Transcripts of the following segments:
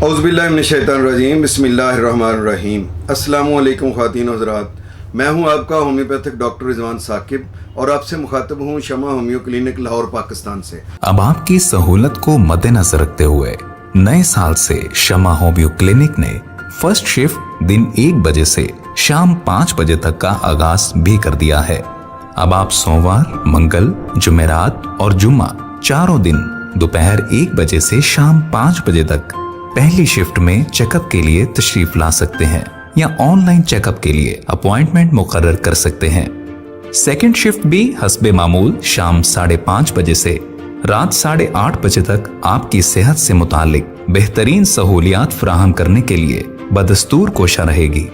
औज़ुबिल्लाहिमिनश्शैतानिर्रजीम बिस्मिल्लाहिर्रहमानिर्रहीम। अस्सलामु अलैकुम ख़वातीन व हज़रात, मैं हूं आपका होम्योपैथिक डॉक्टर रिजवान साकिब और आपसे मुखातब हूं शमा होम्यो क्लिनिक लाहौर पाकिस्तान से। अब आपकी सहूलत को मद्देनजर रखते हुए नए साल से शमा होम्यो क्लिनिक ने फर्स्ट शिफ्ट दिन 1 बजे से शाम 5 बजे तक का आगाज भी कर दिया है। अब आप सोमवार, मंगल, जुमेरात और जुम्मा चारों दिन दोपहर 1 बजे से शाम 5 बजे तक पहली शिफ्ट में चेकअप के लिए तशरीफ ला सकते हैं या ऑनलाइन चेकअप के लिए अपॉइंटमेंट मुकर्रर कर सकते हैं। सेकंड शिफ्ट भी हस्बे मामूल शाम 5:30 बजे से रात 8:30 बजे तक आपकी सेहत से मुतालिक बेहतरीन सहूलियात फराहम करने के लिए बदस्तूर कोशा रहेगी।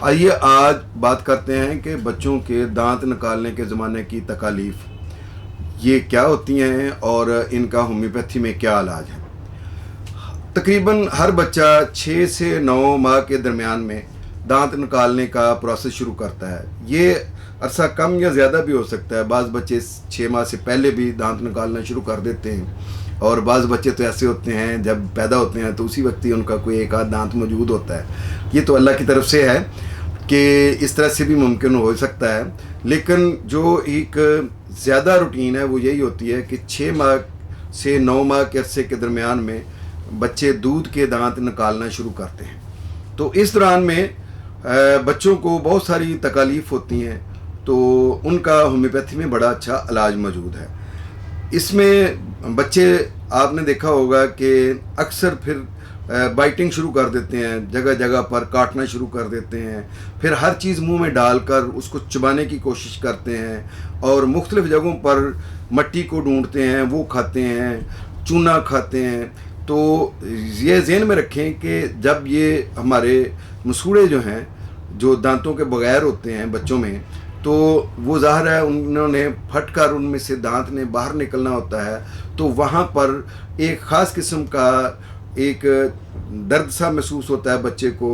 आइए आज बात करते हैं कि बच्चों के दांत निकालने के ज़माने की तकालीफ ये क्या होती हैं और इनका होम्योपैथी में क्या इलाज है। तकरीबन हर बच्चा 6 से 9 माह के दरमियान में दांत निकालने का प्रोसेस शुरू करता है। ये अरसा कम या ज़्यादा भी हो सकता है। बाज़ बच्चे 6 माह से पहले भी दांत निकालना शुरू कर देते हैं और बाज़ बच्चे तो ऐसे होते हैं जब पैदा होते हैं तो उसी वक्त ही उनका कोई एक आध दांत मौजूद होता है। ये तो अल्लाह की तरफ से है कि इस तरह से भी मुमकिन हो सकता है, लेकिन जो एक ज़्यादा रूटीन है वो यही होती है कि 6 माह से 9 माह के अरसे के दरमियान में बच्चे दूध के दांत निकालना शुरू करते हैं। तो इस दौरान में बच्चों को बहुत सारी तकालीफ होती हैं, तो उनका होम्योपैथी में बड़ा अच्छा इलाज मौजूद है। इसमें बच्चे आपने देखा होगा कि अक्सर फिर बाइटिंग शुरू कर देते हैं, जगह जगह पर काटना शुरू कर देते हैं, फिर हर चीज़ मुंह में डालकर उसको चबाने की कोशिश करते हैं और मुख्तलिफ़ जगहों पर मट्टी को ढूंढते हैं, वो खाते हैं, चूना खाते हैं। तो ये ज़हन में रखें कि जब ये हमारे मसूड़े जो हैं जो दांतों के बगैर होते हैं बच्चों में, तो वो ज़ाहिर है उन्होंने फट कर उनमें से दांत ने बाहर निकलना होता है, तो वहाँ पर एक ख़ास किस्म का एक दर्द सा महसूस होता है बच्चे को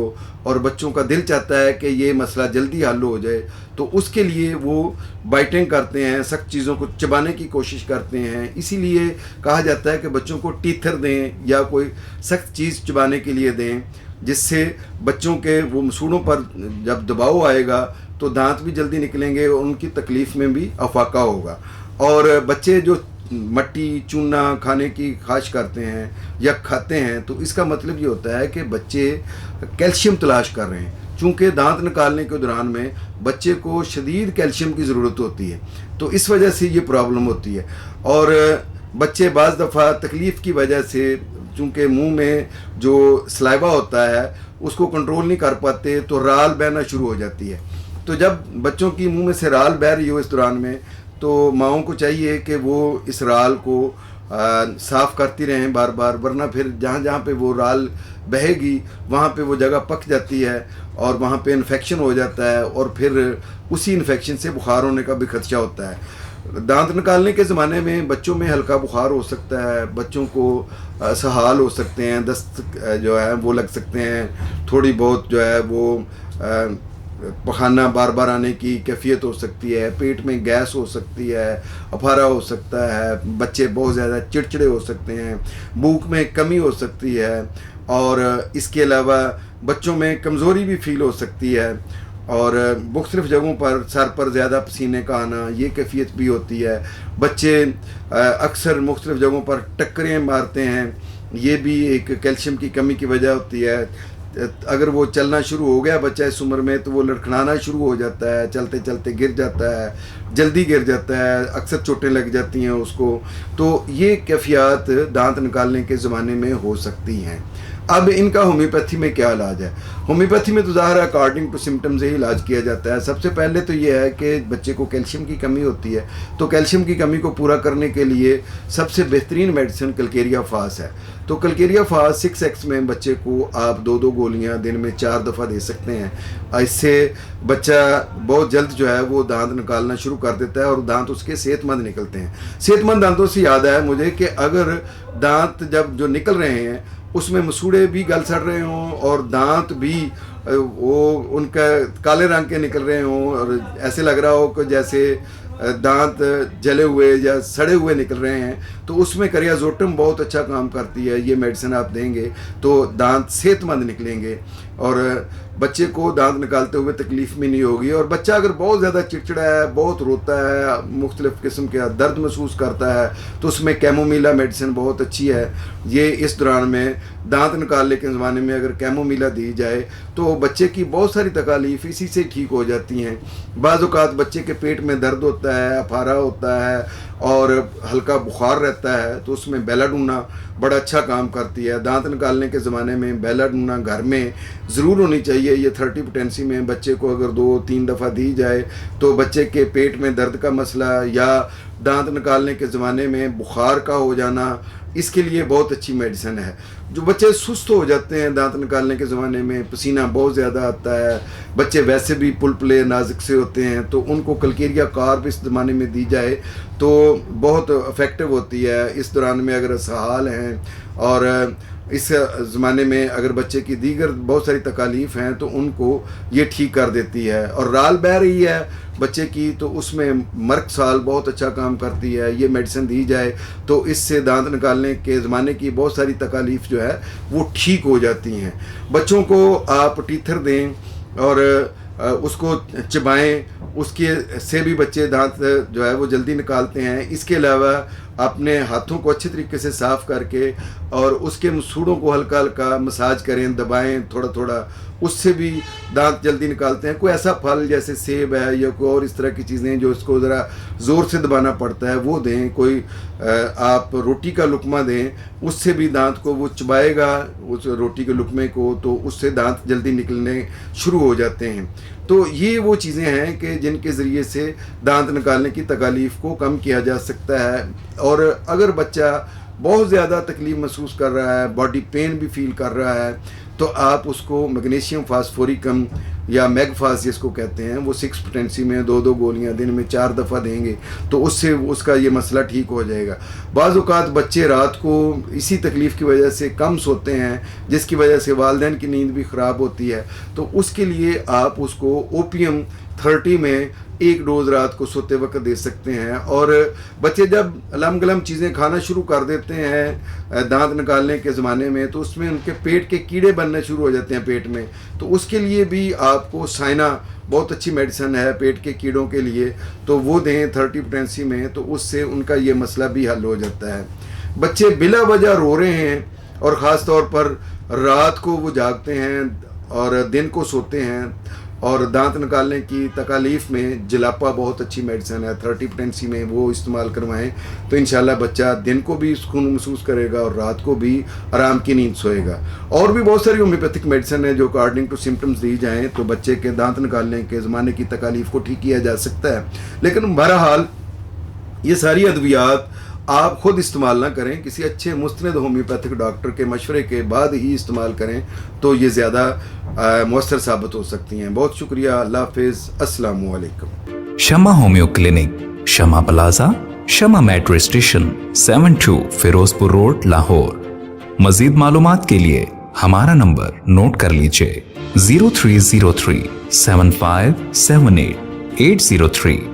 और बच्चों का दिल चाहता है कि ये मसला जल्दी हल हो जाए। तो उसके लिए वो बाइटिंग करते हैं, सख्त चीज़ों को चबाने की कोशिश करते हैं। इसीलिए कहा जाता है कि बच्चों को टीथर दें या कोई सख्त चीज़ चबाने के लिए दें, जिससे बच्चों के वो मसूड़ों पर जब दबाव आएगा तो दांत भी जल्दी निकलेंगे और उनकी तकलीफ़ में भी अफाका होगा। और बच्चे जो मट्टी चूना खाने की ख्वाहिश करते हैं या खाते हैं, तो इसका मतलब ये होता है कि बच्चे कैल्शियम तलाश कर रहे हैं। चूँकि दांत निकालने के दौरान में बच्चे को शदीद कैल्शियम की ज़रूरत होती है, तो इस वजह से ये प्रॉब्लम होती है। और बच्चे बाज़ दफ़ा तकलीफ़ की वजह से चूँकि मुंह में जो सलाइवा होता है उसको कंट्रोल नहीं कर पाते, तो राल बहना शुरू हो जाती है। तो जब बच्चों की मुंह में से राल बह रही हो इस दौरान में, तो माँओं को चाहिए कि वो इस राल को साफ़ करती रहें बार बार, वरना फिर जहाँ जहाँ पे वो राल बहेगी वहाँ पे वो जगह पक जाती है और वहाँ पे इन्फेक्शन हो जाता है और फिर उसी इन्फेक्शन से बुखार होने का भी खदशा होता है। दांत निकालने के ज़माने में बच्चों में हल्का बुखार हो सकता है, बच्चों को असहाल हो सकते हैं, दस्त जो है वो लग सकते हैं, थोड़ी बहुत जो है वो पखाना बार बार आने की कैफियत हो सकती है, पेट में गैस हो सकती है, अफारा हो सकता है, बच्चे बहुत ज़्यादा चिड़चिड़े हो सकते हैं, भूख में कमी हो सकती है और इसके अलावा बच्चों में कमज़ोरी भी फील हो सकती है और मुख्तलिफ़ जगहों पर सर पर ज़्यादा पसीने का आना, ये कैफियत भी होती है। बच्चे अक्सर मुख्तलिफ़ जगहों पर टक्करें मारते हैं, ये भी एक कैल्शियम की कमी की वजह होती है। अगर वो चलना शुरू हो गया बच्चा इस उम्र में, तो वो लड़खड़ाना शुरू हो जाता है, चलते चलते गिर जाता है, जल्दी गिर जाता है, अक्सर चोटें लग जाती हैं उसको। तो ये कैफियत दांत निकालने के ज़माने में हो सकती हैं। अब इनका होम्योपैथी में क्या इलाज है। होम्योपैथी में तो ज़ाहिर है अकॉर्डिंग टू सिम्टम्स ही इलाज किया जाता है। सबसे पहले तो ये है कि बच्चे को कैल्शियम की कमी होती है, तो कैल्शियम की कमी को पूरा करने के लिए सबसे बेहतरीन मेडिसिन कलकेरिया फास है। तो कलकेरिया फास 6x में बच्चे को आप 2-2 गोलियां दिन में 4 दफ़ा दे सकते हैं। इससे बच्चा बहुत जल्द जो है वो दांत निकालना शुरू कर देता है और दांत उसके सेहतमंद निकलते हैं। सेहतमंद दांतों से याद आया मुझे कि अगर दांत जब जो निकल रहे हैं उसमें मसूड़े भी गल सड़ रहे हों और दांत भी वो उनका काले रंग के निकल रहे हों और ऐसे लग रहा हो कि जैसे दांत जले हुए या सड़े हुए निकल रहे हैं तो उसमें करियाजोटम बहुत अच्छा काम करती है। ये मेडिसिन आप देंगे तो दांत सेहतमंद निकलेंगे और बच्चे को दांत निकालते हुए तकलीफ भी नहीं होगी। और बच्चा अगर बहुत ज़्यादा चिड़चिड़ा है, बहुत रोता है, मुख्तलिफ़ किस्म के दर्द महसूस करता है तो उसमें कैमोमीला मेडिसिन बहुत अच्छी है। ये इस दौरान में दांत निकालने के ज़माने में अगर कैमोमीला दी जाए तो बच्चे की बहुत सारी तकालीफ इसी से ठीक हो जाती हैं। बाज़ औक़ात बच्चे के पेट में दर्द होता है, अफारा होता है और हल्का बुखार रहता है तो उसमें बेलाडूना बड़ा अच्छा काम करती है। दांत निकालने के ज़माने में बेलाडूना घर में ज़रूर होनी चाहिए। ये 30 पोटेंसी में बच्चे को अगर 2-3 दफ़ा दी जाए तो बच्चे के पेट में दर्द का मसला या दांत निकालने के ज़माने में बुखार का हो जाना, इसके लिए बहुत अच्छी मेडिसिन है। जो बच्चे सुस्त हो जाते हैं दांत निकालने के ज़माने में, पसीना बहुत ज़्यादा आता है, बच्चे वैसे भी पुलपले नाजुक से होते हैं तो उनको कलकेरिया कार्ब इस ज़माने में दी जाए तो बहुत इफ़ेक्टिव होती है। इस दौरान में अगर असहाल हैं और इस ज़माने में अगर बच्चे की दीगर बहुत सारी तकालीफ़ हैं तो उनको ये ठीक कर देती है। और राल बह रही है बच्चे की तो उसमें मर्क साल बहुत अच्छा काम करती है। ये मेडिसिन दी जाए तो इससे दांत निकालने के ज़माने की बहुत सारी तकालीफ़ जो है वो ठीक हो जाती हैं। बच्चों को आप टीथर दें और उसको चबाएं, उसके से भी बच्चे दांत जो है वो जल्दी निकालते हैं। इसके अलावा अपने हाथों को अच्छे तरीके से साफ़ करके और उसके मसूड़ों को हल्का हल्का मसाज करें, दबाएं थोड़ा थोड़ा, उससे भी दांत जल्दी निकालते हैं। कोई ऐसा फल जैसे सेब है या कोई और इस तरह की चीज़ें जो इसको ज़रा ज़ोर से दबाना पड़ता है वो दें। कोई आप रोटी का लुकमा दें, उससे भी दांत को वो चबाएगा उस रोटी के लुकमे को तो उससे दांत जल्दी निकलने शुरू हो जाते हैं। तो ये वो चीज़ें हैं कि जिनके ज़रिए से दांत निकालने की तकालीफ़ को कम किया जा सकता है। और अगर बच्चा बहुत ज़्यादा तकलीफ़ महसूस कर रहा है, बॉडी पेन भी फील कर रहा है तो आप उसको मैग्नीशियम फास्फोरिकम या मैगफास जिसको कहते हैं वो 6 पोटेंसी में 2-2 गोलियां दिन में 4 दफ़ा देंगे तो उससे उसका ये मसला ठीक हो जाएगा। बाज़ औक़ात बच्चे रात को इसी तकलीफ़ की वजह से कम सोते हैं जिसकी वजह से वालिदैन की नींद भी ख़राब होती है तो उसके लिए आप उसको ओपियम 30 में 1 डोज रात को सोते वक्त दे सकते हैं। और बच्चे जब अलम गलम चीज़ें खाना शुरू कर देते हैं दांत निकालने के ज़माने में तो उसमें उनके पेट के कीड़े बनने शुरू हो जाते हैं पेट में, तो उसके लिए भी आपको साइना बहुत अच्छी मेडिसिन है पेट के कीड़ों के लिए, तो वो दें 30 पोटेंसी में, तो उससे उनका ये मसला भी हल हो जाता है। बच्चे बिला वजह रो रहे हैं और ख़ास तौर पर रात को वो जागते हैं और दिन को सोते हैं और दांत निकालने की तकालीफ़ में जलापा बहुत अच्छी मेडिसिन है 30 पोटेंसी में, वो इस्तेमाल करवाएं तो इंशाल्लाह बच्चा दिन को भी सुकून महसूस करेगा और रात को भी आराम की नींद सोएगा। और भी बहुत सारी होम्योपैथिक मेडिसिन है जो अकॉर्डिंग टू सिम्टम्स दी जाएँ तो बच्चे के दांत निकालने के ज़माने की तकालीफ़ को ठीक किया जा सकता है। लेकिन बहरहाल ये सारी अद्वियात आप खुद इस्तेमाल ना करें, किसी अच्छे मुस्तनद होम्योपैथिक डॉक्टर के मशवरे के बाद ही इस्तेमाल करें तो ये ज़्यादा मौसर साबित हो सकती हैं। बहुत शुक्रिया, अल्लाह हाफिज़, अस्सलामु अलैकुम। Shama homeo clinic, Shama plaza, Shama metro station, 72 Ferozepur road, Lahore. मजीद मालूमात के लिए हमारा नंबर नोट कर लीजिए 0303 7578 803।